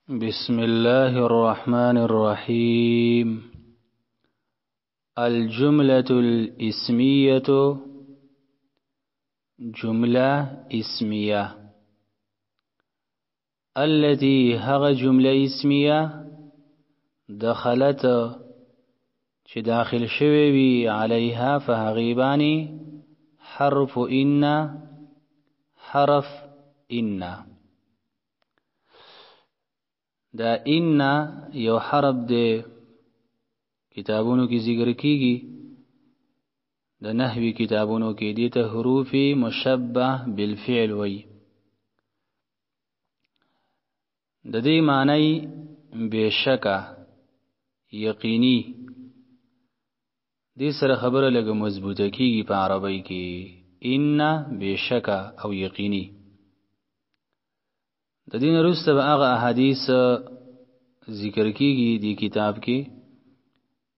بسم الله الرحمن الرحيم. الجملة الاسمية جملة اسمية التي هغ جملة اسمية دخلت چه داخل شوی بی علیها فهغیبانی حرف إن دا إن یو حرف دے کتابونو کی ذکر کیگی دا نحوی کتابونو کی دیتا حروف مشبہ بالفعل وی دا دی معنی بیشکا یقینی دی سر خبر لگا مضبوطه کیگی پا عربی کی إن بیشکا او یقینی. د دین وروسته به هغه احادیث ذکر کیږي دی کتاب کې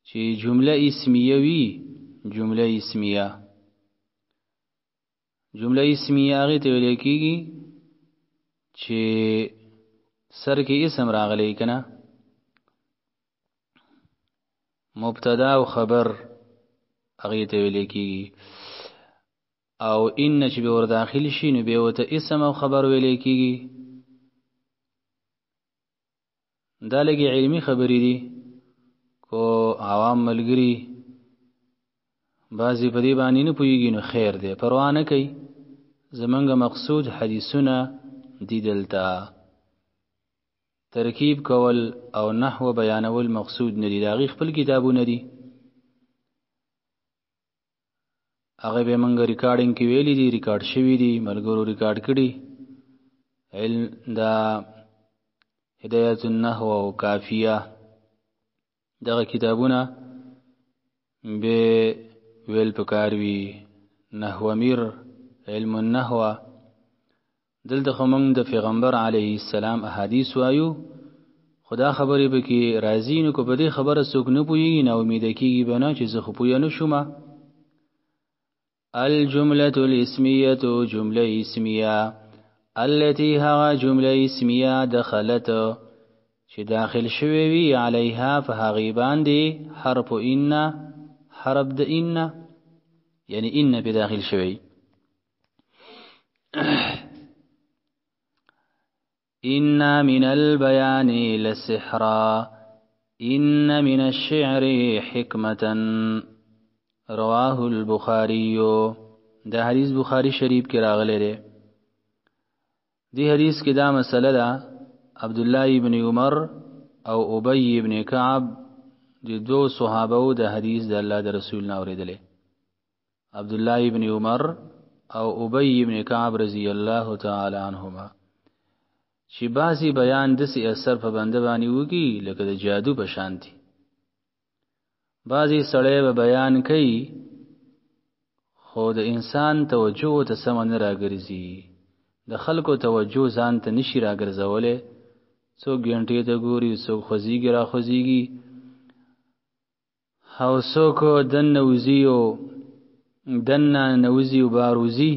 چې جمله اسمیه وی. جمله اسمیه هغه ته ویل کیږي چې سر کې اسم راغلی کنه، مبتدا او خبر هغه ته ویل کیږي، او ان چې به ور داخل شي نو به وته اسم او خبر ویل کیږي. دا لګي علمی خبرې دي کو عوام ملګری بعضی په دې باندې نه پوهیږي نو خیر دی، پروا نه کوي. زمونږ مقصود حدیثونه دي، دلته ترکیب کول او نحو بیانول مقصود نه دي. دا غي خپل کتابونه دي، هغه به موږ ریکارډینګ کې ویلي دي، ریکارډ شوی دي، ملګرو ریکارډ کړي. علم دا هدایت النحو او کافیه دغه کتابونه به ویل پکاروي. نحو امیر، علم النحو. دلته خمنګ د پیغمبر علیه السلام احادیث وایو، خدا خبرې به کې راځي نو کو په دې خبره څوک نه پوهیږي، نو امید کیږي بنا چې زه خو پوه نه شوم. الجملة الاسمیه جمله اسمیه التي هغه جمله اسمیه دخلت چې داخل شوی وی علیها فهغیبان دی حرف إن، حرف د إن، یعنی إن په داخل شوی. إن من البيان لسحرا إن من الشعر حكمة رواه البخاري. دا حدیث بخاری شریف کې راغلی دی. دی حدیث کې دا مسله ده، عبدالله ابن عمر او ابی ابن کعب دی دو صحابه د حدیث د الله د رسول نه اوریدل. عبدالله ابن عمر او ابی ابن کعب رضی الله تعالی عنهما چې بعضی بیان د سی اثر په بنده باندې وږي لکه د جادو په شانتي. بعضی سړی به بیان کوي خو د انسان توجه ته سم نه راګرځي، د خلکو توجه ځان ته نشي راګرځولې. څوک غنټې ته ګوري، څوک خوځيږي را خوځيږي، او څوک دنه نوزي او باروزي.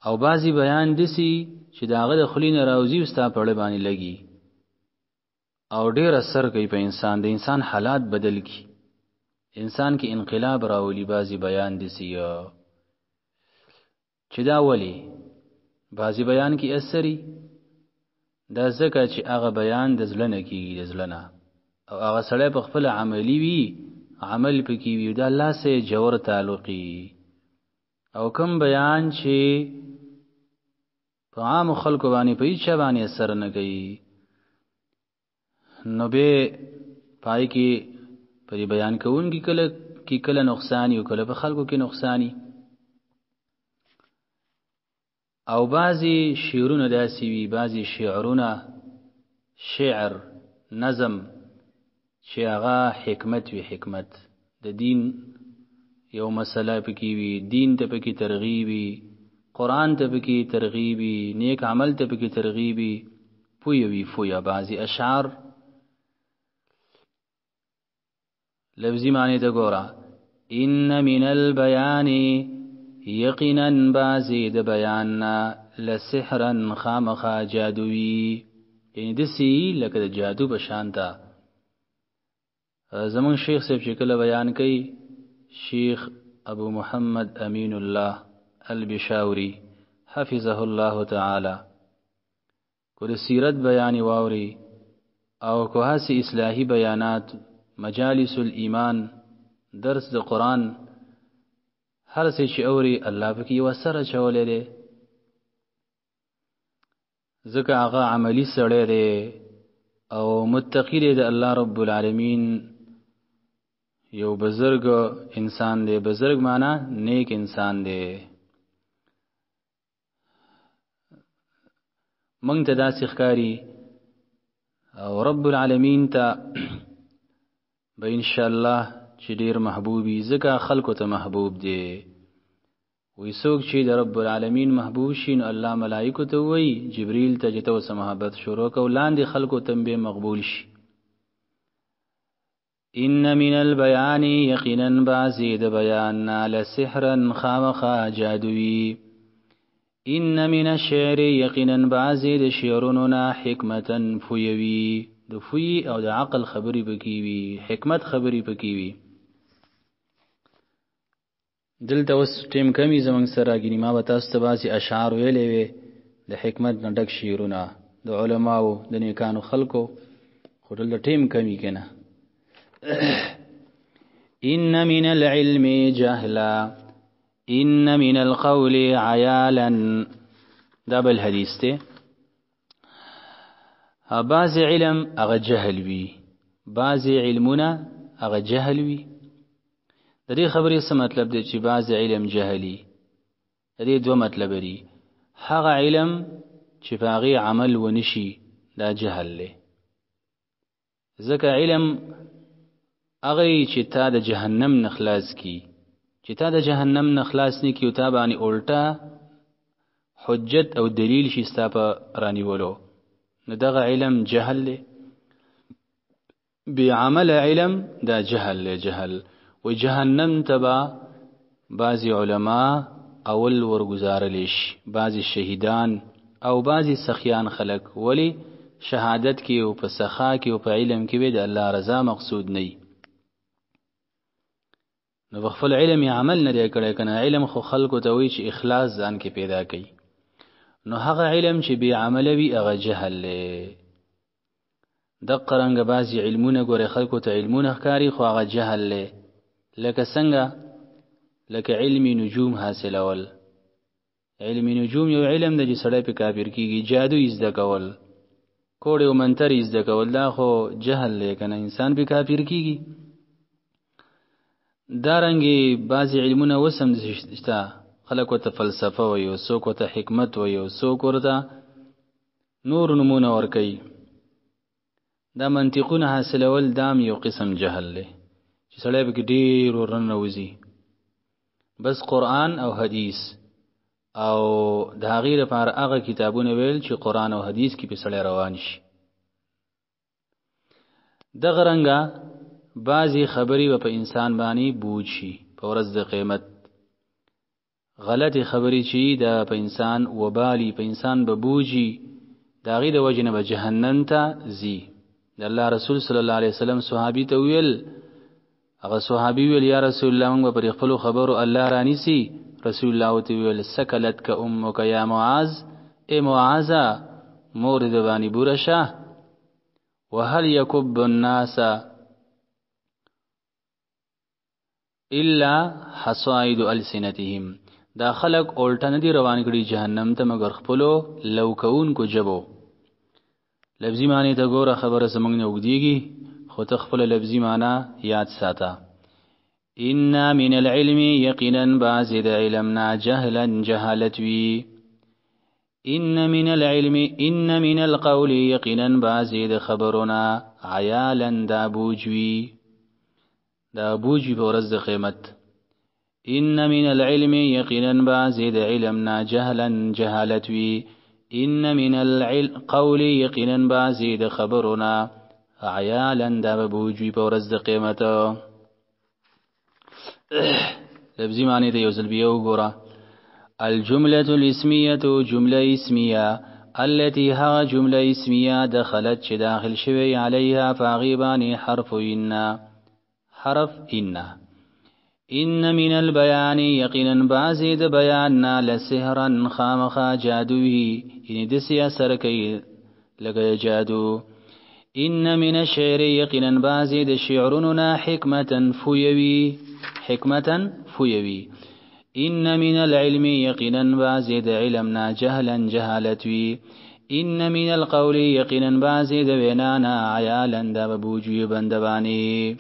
او بعضی بیان دسی چې داغه د خلینو راوزي او ستا په باندې لګي او ډیر اثر کوي په انسان، د انسان حالات بدل کی، انسان کې انقلاب راولي. بعضی بیان دسی چې دا ولی بعضی بیان کې اثري، دا ځکه چې هغه بیان د ځلنه کیږي، د ځلنه، او هغه سړی په خپل عملی وی، عمل پکې وی، دا الله سره جوړ تعلقي. او کوم بیان چې په عام خلکو باندې په هیڅ باندې اثر نه کوي نو به پای کې پر بیان کوونکی کله نقصان یو، کله په خلکو کې نقصانی. او بعضی شعرونه داسي وي، بعضی شعرونه شعر نظم چې هغه حکمت وي، حکمت د دین یو مسله پکې وي، دین ته پکې ترغیب وي، قرآن ته پکې ترغیب وي، نیک عمل ته پکې ترغیب وي، پوی وي فویا. بعضی اشعار لفظی معنی ته ګوره، ان من البیان یقینا بعضی د بیاننا لسحرا خامخا جادوی، یعنی دسی لکه د جادو بشانتا. زمون شیخ صاحب چې کله بیان کوي، شیخ ابو محمد امین الله البشاوری حفظه الله تعالی، کو د سیرت بیان واوري او کو هاسی اصلاحی بیانات، مجالس الایمان، درس د قرآن، هر څه چې اوري الله پکې وسره چولې ده. ځکه هغه عملی سړی دی او متقی دی د الله رب العالمین، یو بزرگ انسان دی. بزرگ معنا نیک انسان دی. مونږ ته داسې ښکاري او رب العالمین ته به ان شاء الله چې ډیر محبوبي، ځکه خلکو ته محبوب دی. وی څوک چې د رب العالمین محبوب شي نو الله ملائکه ته وی، جبرئیل ته چې توسه محبت شروع کو، لاندې خلکو ته به مقبول شي. ان من البیان، یقینا بعضی د بیان، لسحرا خامخا جادوی. ان من الشعر، یقینا بعضی د شعرونو نه، حکمتا فویوی، د فوی او د عقل خبرې پکې وي، حکمت خبرې پکې وي. دلته اوس ټیم کمی زمونږ سره ګینې، ما به تاسو ته بعضې اشعار ویلې وې د حکمت نه ډک شعرونه د علماو د نیکانو خلکو، خو دلته ټیم کمی که نه. ان من العلم جهلا، ان من القول عیالا، دا بل حدیث دی. بعض علم هغه جهل وي، بعض علمونه هغه جهل وي. د دې خبرې څه مطلب دی چې بعض علم جهلي؟ د دې دوه مطلب لري. هغه علم چې په هغې عمل ونشي دا جهل دی. ځکه علم هغه چې تا د جهنم نه خلاص کی، چې تا د جهنم نه خلاص نه کی او تا باندې الټا حجت او دلیل شي ستا په رانیولو، نو دغه علم جهل دی. بی عمل علم دا جهل دی. جهل و جهنم تبا بعضی علماء اول ورگزارلی شي، بعضی شهیدان او بعضی سخیان خلق، ولی شهادت کی او په سخا کی او په علم کی به د الله رضا مقصود نه. نو خپل علم عمل نه دی کړی کنه. علم خو خلکو ته وی چې اخلاص ځان کې پیدا کړي، نو هغه علم چې بی عمل وي هغه جهل دی. د قرنګ بعضی علمونه ګوره خلکو ته علمونه ښکاری، خو هغه جهل دی. لکه څنګه؟ لکه علمی نجوم حاصلول. علمی نجوم یو علم د چې سړی په کافر کیږي. جادو زده کول، کوډ او منتر زده کول، دا خو جهل دی کنه، انسان په کافر کیږي. دارنګي بعضی علمونه وسم شته، خلک ورته فلسفه وایي، او څوک ورته حکمت وایي، او څوک ورته نور نمونه ورکوي. دا منطقونه حاصلول دام یو قسم جهل دی چې سړی پکې ډېر ورننوځي. بس قرآن او حدیث او د هغې لپاره هغه کتابونه ویل چې قرآن او حدیث کې په سړی روان شي. دغه رنګه بعضی خبرې به په انسان باندې بوج شي په ورځ د قیامت. غلطی خبرې چې دا په انسان وبالي، په انسان به بوجي، د هغې د وجې نه به جهنم ته ځي. د الله رسول صلی الله علیه وسلم صحابي ته ویل، هغه صحابي ویل یا رسول الله موږ به پر خپلو خبرو الله رانیسي. رسول الله ته ویل سکلت که امک یا معاذ، ای معاذه مور د باندې بوره شه. وهل یکب الناس الا حصائد السنتهم، دا خلق اولټه نه دي روان کړي جهنم ته مگر خپلو لو کوونکو جبو. لفظي معنی ته ګوره، خبره زمونږ نه اوږدېږي، خو ته خپله لفظي معنا یاد ساته. ان من العلم، یقینا بعضې د علمنا، جهلا جهالت وي. ان من العلم، ان من القول، یقینا بعضې د خبرونه، عیالا دا بوج وي، دا بوج وي په ورځ د قیامت. ان من العلم، یقینا بعضې د علمنا، جهلا جهالت وي. ان من القول، یقینا بعضې د خبرونه، عیالا دا بوج وي په ورځ د قیامت. لفظي معنی ته یو ځل بیا وګوره. الجملة الاسمية جملة اسمية التي ها جملة اسمية دخلت چه داخل شوی عليها فاغيبان حرف إن من البيان يقينا بازيد بياننا لسهرا خامخا جادوه إن دسيا سركي لغا جادو إن من الشعر يقينا بازيد شعرنا حكمة فيوي إن من العلم يقينا بازيد علمنا جهلا جهالتوي إن من القول يقينا بازيد بينانا عيالا داببوجي بندباني